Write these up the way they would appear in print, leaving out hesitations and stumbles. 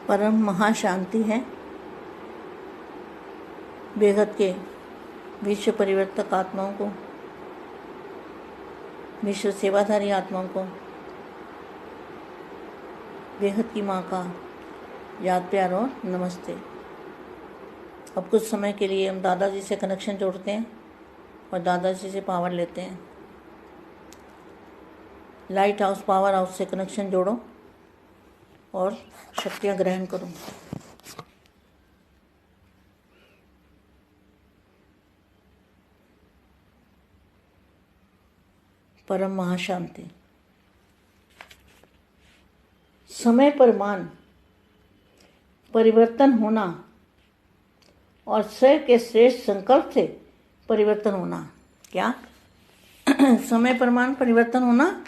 परम महाशांति है। बेहद के विश्व परिवर्तक आत्माओं को, विश्व सेवाधारी आत्माओं को बेहद की माँ का याद प्यार और नमस्ते। अब कुछ समय के लिए हम दादाजी से कनेक्शन जोड़ते हैं और दादाजी से पावर लेते हैं। लाइट हाउस पावर हाउस से कनेक्शन जोड़ो और शक्तियाँ ग्रहण करो। परम महाशांति। समय पर मान परिवर्तन होना और स्वयं के श्रेष्ठ संकल्प से परिवर्तन होना। क्या? समय पर मान परिवर्तन होना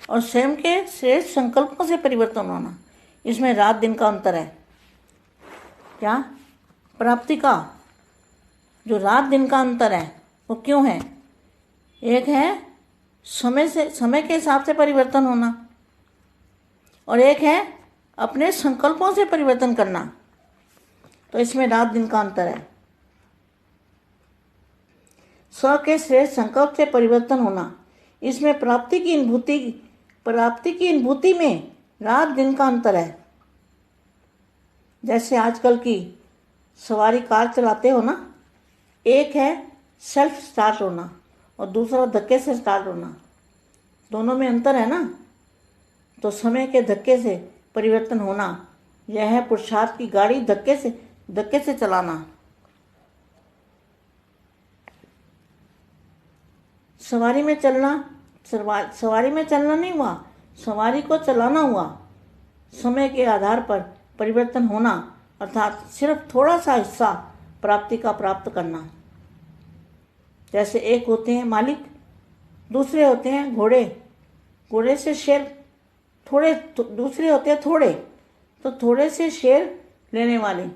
और स्वयं के श्रेष्ठ संकल्पों से परिवर्तन होना, इसमें रात दिन का अंतर है। क्या? प्राप्ति का जो रात दिन का अंतर है वो क्यों है? एक है समय के हिसाब से परिवर्तन होना और एक है अपने संकल्पों से परिवर्तन करना। तो इसमें रात दिन का अंतर है। स्व के श्रेष्ठ संकल्प से परिवर्तन होना, इसमें प्राप्ति की अनुभूति में रात दिन का अंतर है। जैसे आजकल की सवारी कार चलाते हो ना, एक है सेल्फ स्टार्ट होना और दूसरा धक्के से स्टार्ट होना, दोनों में अंतर है ना। तो समय के धक्के से परिवर्तन होना, यह है पुरुषार्थ की गाड़ी धक्के से चलाना। सवारी में चलना नहीं हुआ, सवारी को चलाना हुआ। समय के आधार पर परिवर्तन होना अर्थात सिर्फ थोड़ा सा हिस्सा प्राप्ति का प्राप्त करना। जैसे एक होते हैं मालिक, दूसरे होते हैं घोड़े, घोड़े से शेर थोड़े, दूसरे होते हैं थोड़े, तो थोड़े से शेर लेने वाले।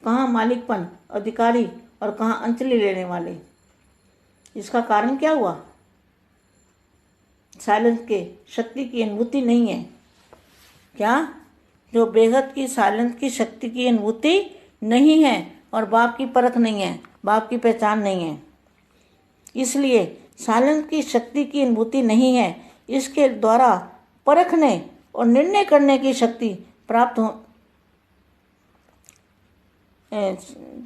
कहाँ मालिकपन अधिकारी और कहाँ अंचली लेने वाले। इसका कारण क्या हुआ? साइलेंस के शक्ति की अनुभूति नहीं है। क्या? जो बेहद की साइलेंस की शक्ति की अनुभूति नहीं है और बाप की परख नहीं है, बाप की पहचान नहीं है। इसलिए साइलेंस की शक्ति की अनुभूति नहीं है, इसके द्वारा परखने और निर्णय करने की शक्ति प्राप्त हो।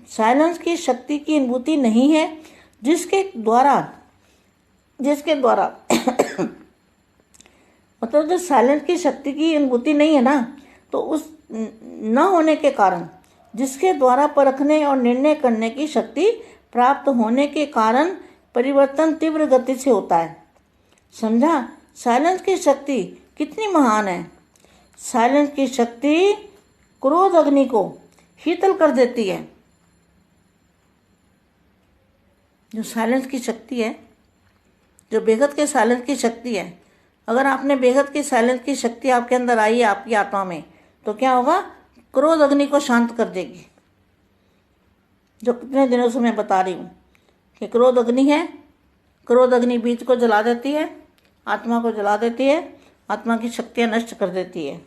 साइलेंस की शक्ति की अनुभूति नहीं है, जिसके द्वारा मतलब जो साइलेंस की शक्ति की अनुभूति नहीं है ना, तो उस न होने के कारण, जिसके द्वारा परखने और निर्णय करने की शक्ति प्राप्त होने के कारण परिवर्तन तीव्र गति से होता है। समझा? साइलेंस की शक्ति कितनी महान है। साइलेंस की शक्ति क्रोध अग्नि को शीतल कर देती है। जो साइलेंस की शक्ति है, जो बेहद के साइलेंस की शक्ति है, अगर आपने बेहद की साइलेंस की शक्ति आपके अंदर आई है, आपकी आत्मा में, तो क्या होगा? क्रोध अग्नि को शांत कर देगी। जो कितने दिनों से मैं बता रही हूँ कि क्रोध अग्नि है, क्रोध अग्नि बीज को जला देती है, आत्मा को जला देती है, आत्मा की शक्तियाँ नष्ट कर देती है।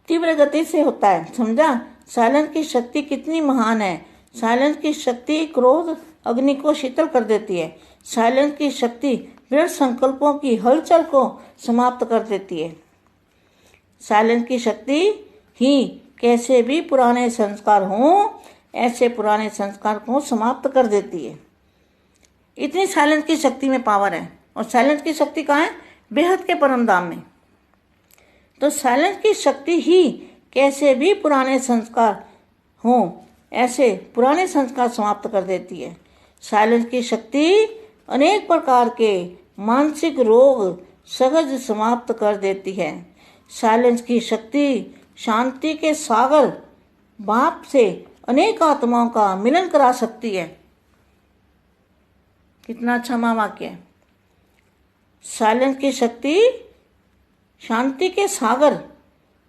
तीव्र गति से होता है। समझा? साइलेंस की शक्ति कितनी महान है। साइलेंस की शक्ति क्रोध अग्नि को शीतल कर देती है। साइलेंस की शक्ति दृढ़ संकल्पों की हलचल को समाप्त कर देती है। साइलेंस की शक्ति ही कैसे भी पुराने संस्कार हों, ऐसे पुराने संस्कार को समाप्त कर देती है। इतनी साइलेंस की शक्ति में पावर है। और साइलेंस की शक्ति कहाँ है? बेहद के परम धाम में। तो साइलेंस की शक्ति ही कैसे भी पुराने संस्कार हों, ऐसे पुराने संस्कार समाप्त कर देती है। साइलेंस की शक्ति अनेक प्रकार के मानसिक रोग सहज समाप्त कर देती है। साइलेंस की शक्ति शांति के सागर बाप से अनेक आत्माओं का मिलन करा सकती है। कितना अच्छा वाक्य है। साइलेंस की शक्ति शांति के सागर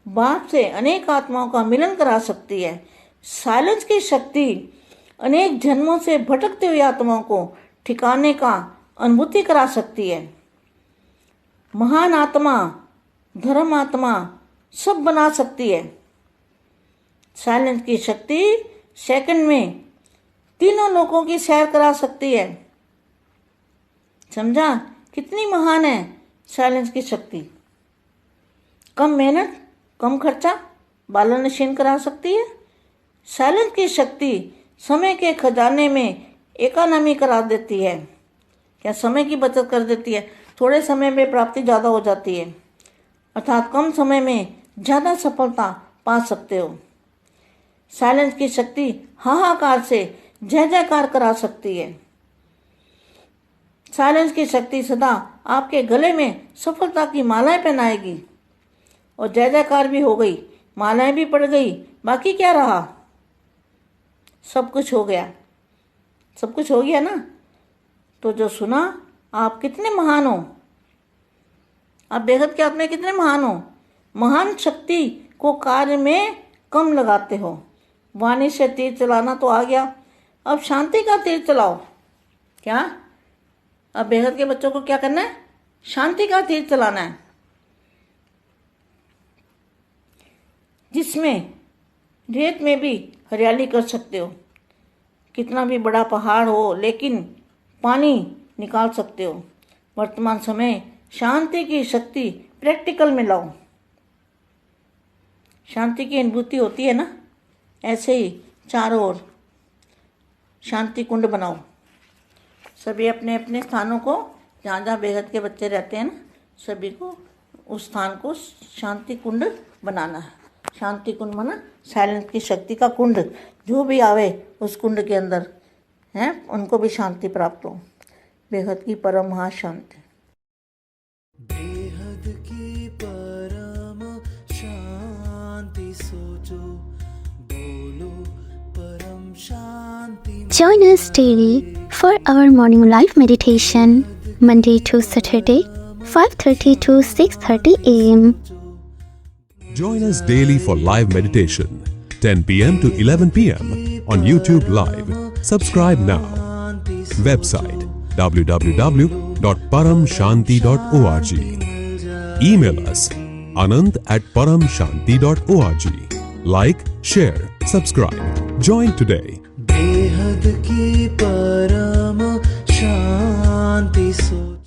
बाप से अनेक आत्माओं का मिलन करा सकती है। साइलेंस की शक्ति अनेक जन्मों से भटकते हुए आत्माओं को ठिकाने का अनुभूति करा सकती है। महान आत्मा, धर्म आत्मा, सब बना सकती है। साइलेंस की शक्ति सेकंड में तीनों लोगों की सैर करा सकती है। समझा कितनी महान है साइलेंस की शक्ति। कम मेहनत कम खर्चा बालों नशीन करा सकती है। साइलेंस की शक्ति समय के खजाने में इकोनॉमी करा देती है। क्या समय की बचत कर देती है। थोड़े समय में प्राप्ति ज़्यादा हो जाती है, अर्थात कम समय में ज़्यादा सफलता पा सकते हो। साइलेंस की शक्ति हाहाकार से जय जयकार करा सकती है। साइलेंस की शक्ति सदा आपके गले में सफलता की मालाएं पहनाएगी। और जय जयकार भी हो गई, मालाएं भी पड़ गई, बाकी क्या रहा। सब कुछ हो गया, सब कुछ हो गया ना। तो जो सुना, आप कितने महान हो। आप बेहद के आत्मा कितने महान हो। महान शक्ति को कार्य में कम लगाते हो। वाणी से तीर चलाना तो आ गया, अब शांति का तीर चलाओ। क्या अब बेहद के बच्चों को क्या करना है। शांति का तीर चलाना है, जिसमें रेत में भी हरियाली कर सकते हो। कितना भी बड़ा पहाड़ हो लेकिन पानी निकाल सकते हो। वर्तमान समय शांति की शक्ति प्रैक्टिकल में लाओ। शांति की अनुभूति होती है ना, ऐसे ही चारों ओर शांति कुंड बनाओ। सभी अपने अपने स्थानों को, जहाँ जहाँ बेहद के बच्चे रहते हैं ना, सभी को उस स्थान को शांति कुंड बनाना है। शांति कुंड माना साइलेंस की शक्ति का कुंड। जो भी आवे उस कुंड के अंदर हैं, उनको भी शांति प्राप्त हो। बेहद की परम महाशांति। बेहद की परम शांति सोचो, बोलो परम शांति। Join us daily for our morning live meditation, Monday to Saturday, 5:30 to 6:30 a.m. Join us daily for live meditation, 10 p.m. to 11 p.m. on YouTube Live. Subscribe now. Website www.paramshanti.org. Email us anand@paramshanti.org. Like, share, subscribe. Join today. बेहद की परम शांति सोचो।